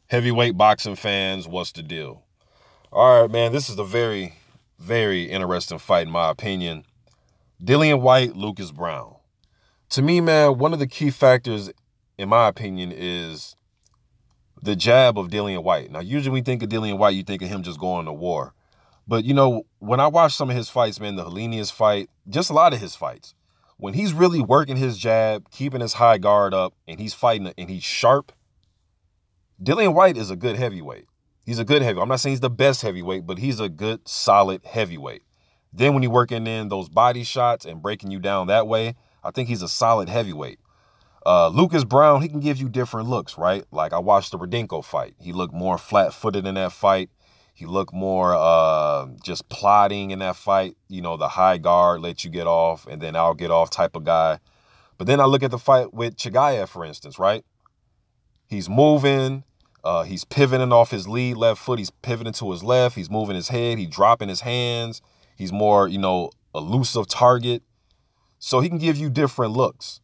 Heavyweight boxing fans, what's the deal? All right, man, this is a very, very interesting fight in my opinion. Dillian Whyte, Lucas Browne. To me, man, one of the key factors, in my opinion, is the jab of Dillian Whyte. Now, usually when you think of Dillian Whyte, you think of him just going to war. But, when I watch some of his fights, man, the Helenius fight, just a lot of his fights, when he's really working his jab, keeping his high guard up, and he's fighting and he's sharp, Dillian Whyte is a good heavyweight. He's a good heavyweight. I'm not saying he's the best heavyweight, but he's a good, solid heavyweight. Then when you're working in those body shots and breaking you down that way, I think he's a solid heavyweight. Lucas Browne, he can give you different looks, right? Like I watched the Radenko fight. He looked more flat-footed in that fight. He looked more just plodding in that fight. The high guard, let you get off, and then I'll get off type of guy. But then I look at the fight with Chigayev, for instance, right? He's moving. He's pivoting off his lead left foot. He's pivoting to his left. He's moving his head. He's dropping his hands. He's more, elusive target. So he can give you different looks.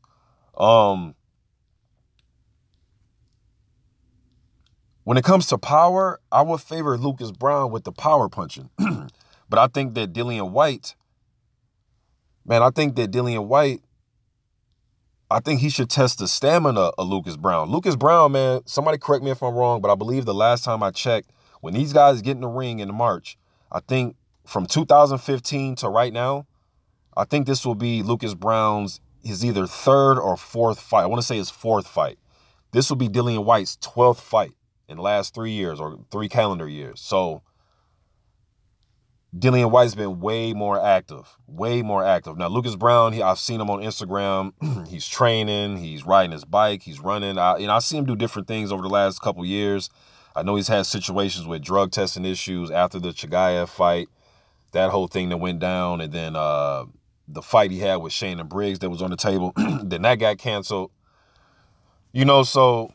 When it comes to power, I would favor Lucas Browne with the power punching. But I think that Dillian Whyte, I think he should test the stamina of Lucas Browne. Lucas Browne, man, somebody correct me if I'm wrong, but I believe the last time I checked, when these guys get in the ring in March, I think from 2015 to right now, I think this will be Lucas Browne's, his either third or fourth fight. I want to say his fourth fight. This will be Dillian Whyte's 12th fight in the last 3 years or 3 calendar years. So Dillian Whyte's been way more active. Now, Lucas Browne, I've seen him on Instagram. He's training. He's riding his bike. He's running. I see him do different things over the last couple years. I know he's had situations with drug testing issues after the Chigayev fight, that whole thing that went down. And then the fight he had with Shayna Briggs that was on the table, then that got canceled. So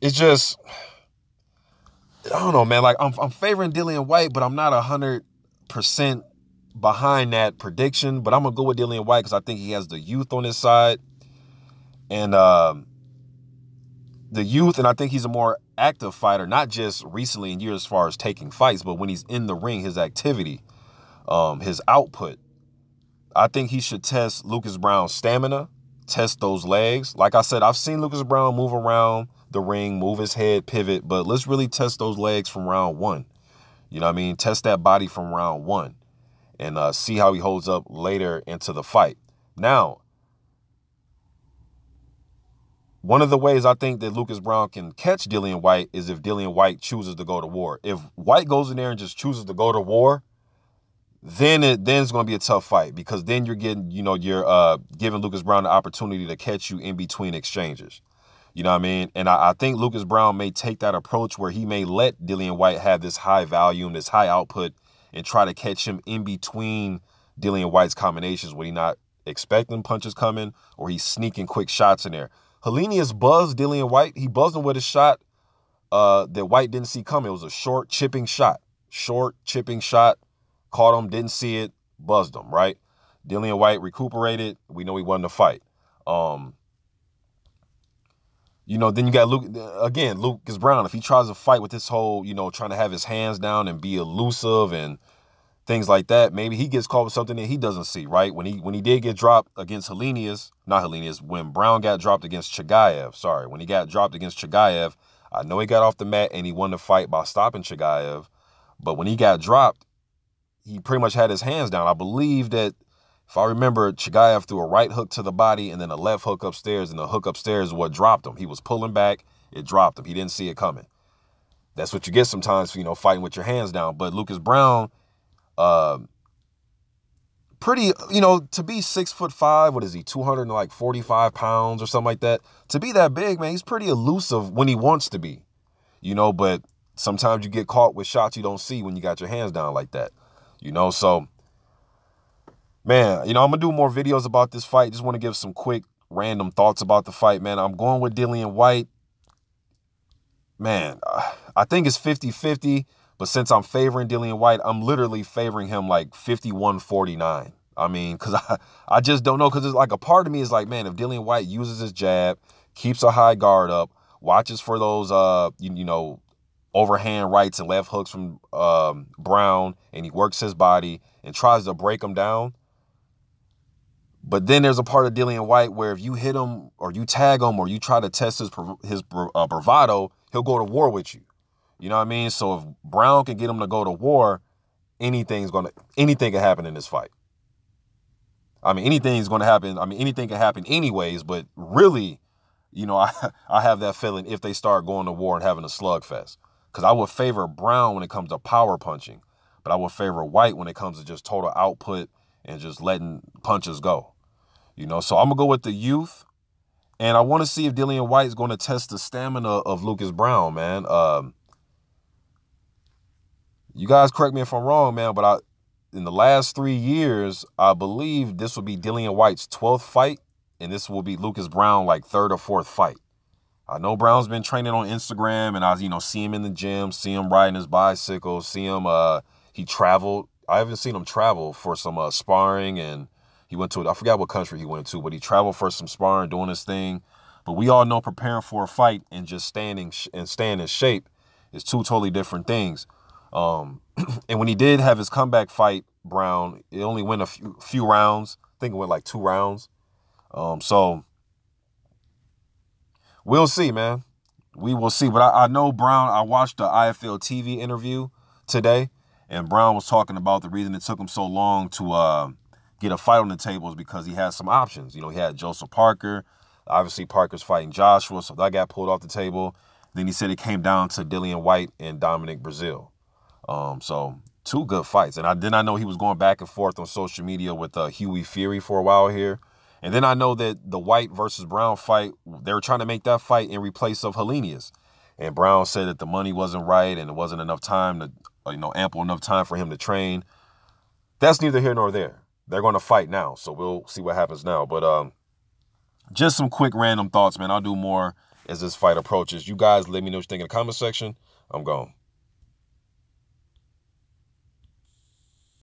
it's just, I don't know, man. Like I'm favoring Dillian Whyte, but I'm not 100% behind that prediction. But I'm gonna go with Dillian Whyte because I think he has the youth on his side, and and I think he's a more active fighter, not just recently in years as far as taking fights, but when he's in the ring, his activity, his output. I think he should test Lucas Browne's stamina, test those legs. Like I said, I've seen Lucas Browne move around the ring, move his head, pivot, but let's really test those legs from round one. You know what I mean? Test that body from round one and see how he holds up later into the fight. Now, one of the ways I think that Lucas Browne can catch Dillian Whyte is if Dillian Whyte chooses to go to war. If Whyte goes in there and just chooses to go to war, then it's going to be a tough fight because then you're getting, you're giving Lucas Browne the opportunity to catch you in between exchanges. You know what I mean? And I think Lucas Browne may take that approach where he may let Dillian Whyte have this high volume, this high output, and try to catch him in between Dillian Whyte's combinations when he's not expecting punches coming or he's sneaking quick shots in there. Helenius buzzed Dillian Whyte. He buzzed him with a shot that Whyte didn't see coming. It was a short chipping shot. Caught him, didn't see it, buzzed him, right? Dillian Whyte recuperated. We know he won the fight. Then you got Lucas Browne. If he tries to fight with this whole, trying to have his hands down and be elusive and things like that, maybe he gets caught with something that he doesn't see, right? When he did get dropped against when Browne got dropped against Chigayev, when he got dropped against Chigayev, I know he got off the mat and he won the fight by stopping Chigayev, but when he got dropped, he pretty much had his hands down. I believe that, if I remember, Chigayev threw a right hook to the body and then a left hook upstairs, and the hook upstairs is what dropped him. He was pulling back. It dropped him. He didn't see it coming. That's what you get sometimes, fighting with your hands down. But Lucas Browne, pretty, to be 6'5", what is he, 245 pounds or something like that? To be that big, man, he's pretty elusive when he wants to be, but sometimes you get caught with shots you don't see when you got your hands down like that, so... Man, I'm going to do more videos about this fight. Just want to give some quick random thoughts about the fight, man. I'm going with Dillian Whyte. Man, I think it's 50-50, but since I'm favoring Dillian Whyte, I'm literally favoring him like 51-49. I mean, because I just don't know, because it's like a part of me is like, man, if Dillian Whyte uses his jab, keeps a high guard up, watches for those, you know, overhand rights and left hooks from Browne, and he works his body and tries to break him down. But then there's a part of Dillian Whyte where if you hit him or you tag him or you try to test his bravado, he'll go to war with you. You know what I mean? So if Browne can get him to go to war, anything can happen in this fight. I mean, anything's going to happen. I mean, anything can happen anyways, but really, you know, I have that feeling if they start going to war and having a slugfest. Because I would favor Browne when it comes to power punching, but I would favor Whyte when it comes to just total output and just letting punches go. You know, so I'm going to go with the youth. And I want to see if Dillian Whyte is going to test the stamina of Lucas Browne, man. You guys correct me if I'm wrong, man, but in the last 3 years, I believe this will be Dillian Whyte's 12th fight, and this will be Lucas Browne like 3rd or 4th fight. I know Browne's been training on Instagram, and I, you know, see him in the gym, see him riding his bicycle, see him, he traveled. I haven't seen him travel for some sparring, and he went to, I forgot what country he went to, but he traveled for some sparring, doing his thing. But we all know preparing for a fight and just staying in shape is two totally different things. And when he did have his comeback fight, Browne, it only went a few rounds. I think it went like 2 rounds. So we'll see, man. We will see. But I know Browne, I watched the IFL TV interview today, and Browne was talking about the reason it took him so long to get a fight on the table is because he had some options. You know, he had Joseph Parker. Obviously, Parker's fighting Joshua, so that got pulled off the table. Then he said it came down to Dillian Whyte and Dominic Breazeale. So 2 good fights. And I did not know he was going back and forth on social media with Hughie Fury for a while here. And then I know that the Whyte versus Browne fight, they were trying to make that fight in replace of Helenius. And Browne said that the money wasn't right and it wasn't enough time to, you know, ample enough time for him to train. That's neither here nor there. They're going to fight now, so we'll see what happens now. But just some quick random thoughts, man. I'll do more as this fight approaches. You guys let me know what you think in the comment section. I'm gone.